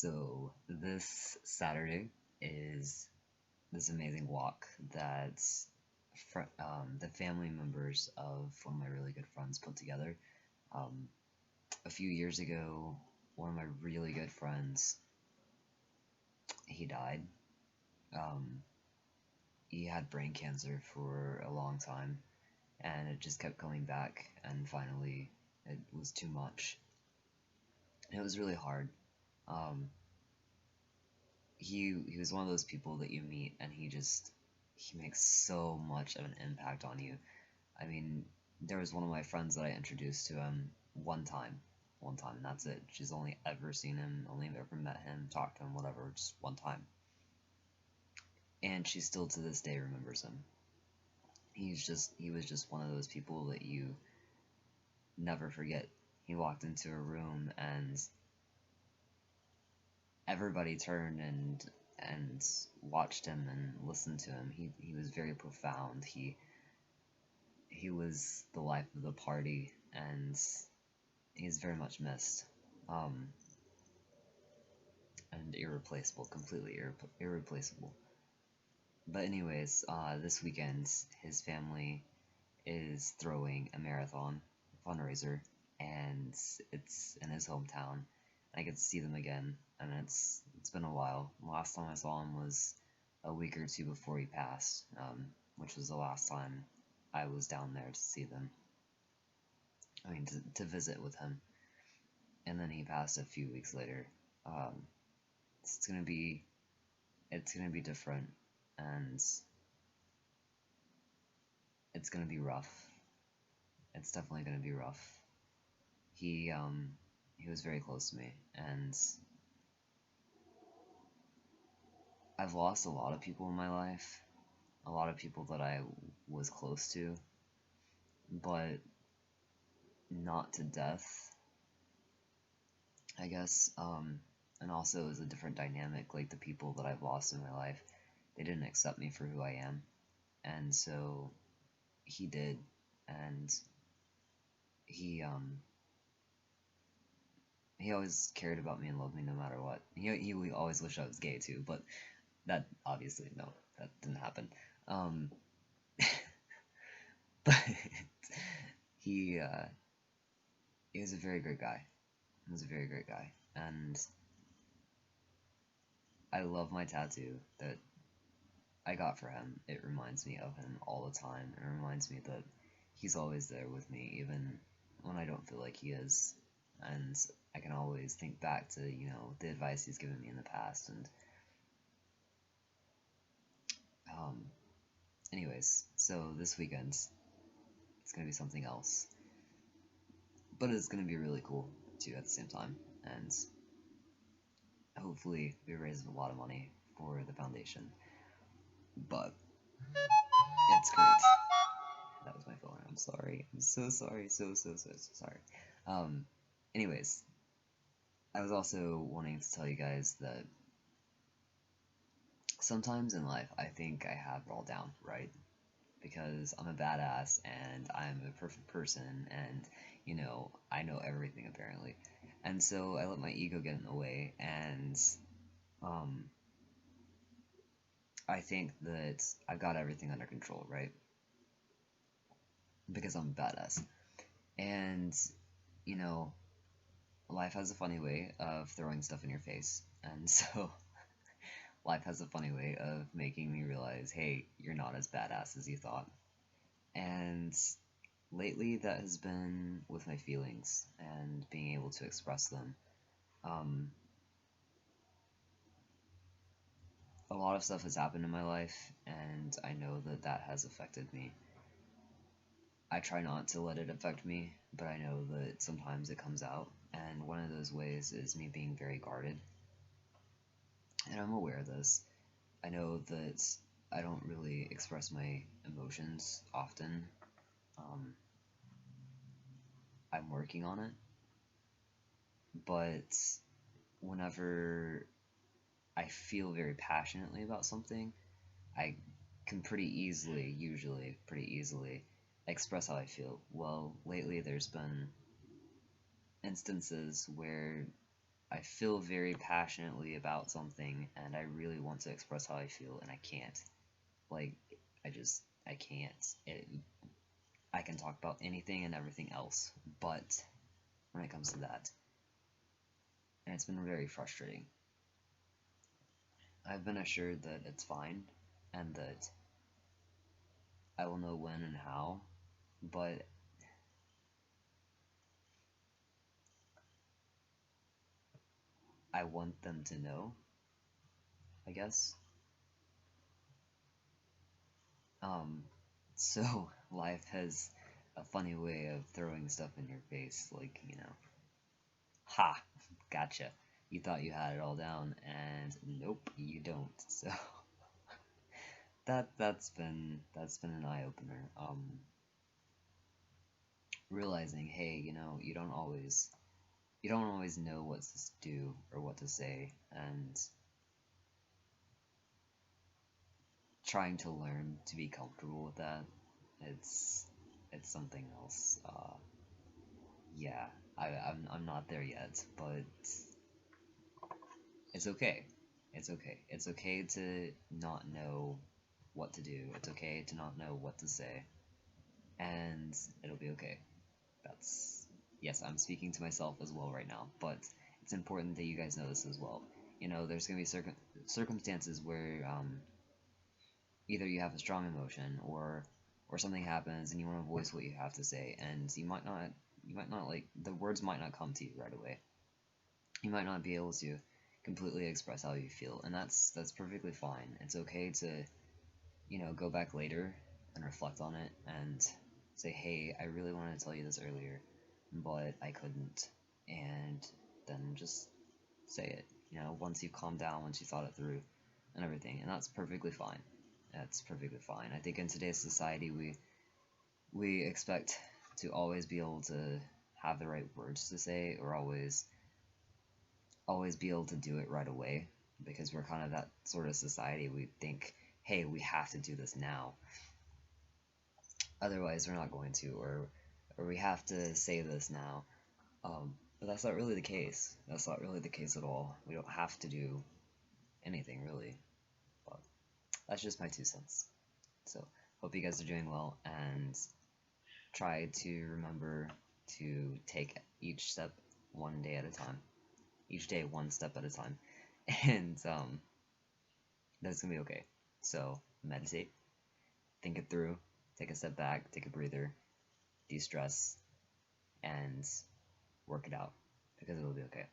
So this Saturday is this amazing walk that the family members of one of my really good friends put together. Um, a few years ago, one of my really good friends, he died. Um, he had brain cancer for a long time, and it just kept coming back, and finally, it was too much. And it was really hard. Um, he was one of those people that you meet and he makes so much of an impact on you. I mean, there was one of my friends that I introduced to him one time, and that's it. She's only ever seen him, only ever met him, talked to him, whatever, just one time. And she still to this day remembers him. He was just one of those people that you never forget. He walked into a room and everybody turned and watched him and listened to him. He was very profound. He was the life of the party, and he's very much missed. Um, and irreplaceable, completely irreplaceable. But anyways, this weekend his family is throwing a marathon fundraiser, and it's in his hometown. I get to see them again, and it's been a while. The last time I saw him was a week or two before he passed, which was the last time I was down there to see them. I mean, to visit with him. And then he passed a few weeks later. Um, it's gonna be it's gonna be different, and it's gonna be rough. It's definitely gonna be rough. He was very close to me, and I've lost a lot of people in my life, a lot of people that I was close to, but not to death, I guess. And also it was a different dynamic. Like the people that I've lost in my life, they didn't accept me for who I am, and so he did, and he he always cared about me and loved me no matter what. He always wished I was gay too, but that obviously no, that didn't happen. Um, but he uh, he was a very great guy. He was a very great guy, and I love my tattoo that I got for him. It reminds me of him all the time. It reminds me that he's always there with me, even when I don't feel like he is. And I can always think back to, the advice he's given me in the past. And, um, anyways, so this weekend, it's going to be something else. But it's going to be really cool, too, at the same time. And hopefully, we raise a lot of money for the foundation. But it's great. That was my phone. I'm sorry. I'm so sorry. So sorry. Um, anyways, I was also wanting to tell you guys that sometimes in life I think I have it all down, right? Because I'm a badass and I'm a perfect person and, I know everything apparently. And so I let my ego get in the way and um, I think that I've got everything under control, right? Because I'm a badass. And, you know, life has a funny way of throwing stuff in your face. And so life has a funny way of making me realize, hey, you're not as badass as you thought. And lately, that has been with my feelings and being able to express them. Um, a lot of stuff has happened in my life, and I know that that has affected me. I try not to let it affect me, but I know that sometimes it comes out, and one of those ways is me being very guarded. And I'm aware of this. I know that I don't really express my emotions often. Um, I'm working on it, but whenever I feel very passionately about something, I can usually pretty easily, express how I feel. Well, lately there's been instances where I feel very passionately about something and I really want to express how I feel and I can't. Like, I can't. I can talk about anything and everything else, but when it comes to that, and it's been very frustrating. I've been assured that it's fine and that I will know when and how, but I want them to know, I guess. Um, so life has a funny way of throwing stuff in your face, like, ha, gotcha. You thought you had it all down, and nope, you don't. So that's been an eye opener. Realizing, hey, you don't always know what to do or what to say, and trying to learn to be comfortable with that. It's it's something else. Yeah, I'm not there yet, but it's okay. It's okay. It's okay to not know what to do. It's okay to not know what to say, and it'll be okay. That's Yes, I'm speaking to myself as well right now, but it's important that you guys know this as well. There's gonna be circumstances where either you have a strong emotion or something happens and you want to voice what you have to say, and you might not like the words might not come to you right away. You might not be able to completely express how you feel, and that's perfectly fine. It's okay to go back later and reflect on it and say, hey, I really wanted to tell you this earlier, but I couldn't, and then just say it. Once you've calmed down, once you thought it through, and everything, and that's perfectly fine. That's perfectly fine. I think in today's society, we expect to always be able to have the right words to say, or always be able to do it right away, because we're kind of that sort of society. We think, hey, we have to do this now, otherwise we're not going to, or we have to say this now. But that's not really the case. That's not really the case at all. We don't have to do anything really. But that's just my 2 cents. So hope you guys are doing well, and try to remember to take each step one day at a time. Each day one step at a time. And that's gonna be okay. So meditate, think it through, take a step back, take a breather, de-stress, and work it out, because it'll be okay.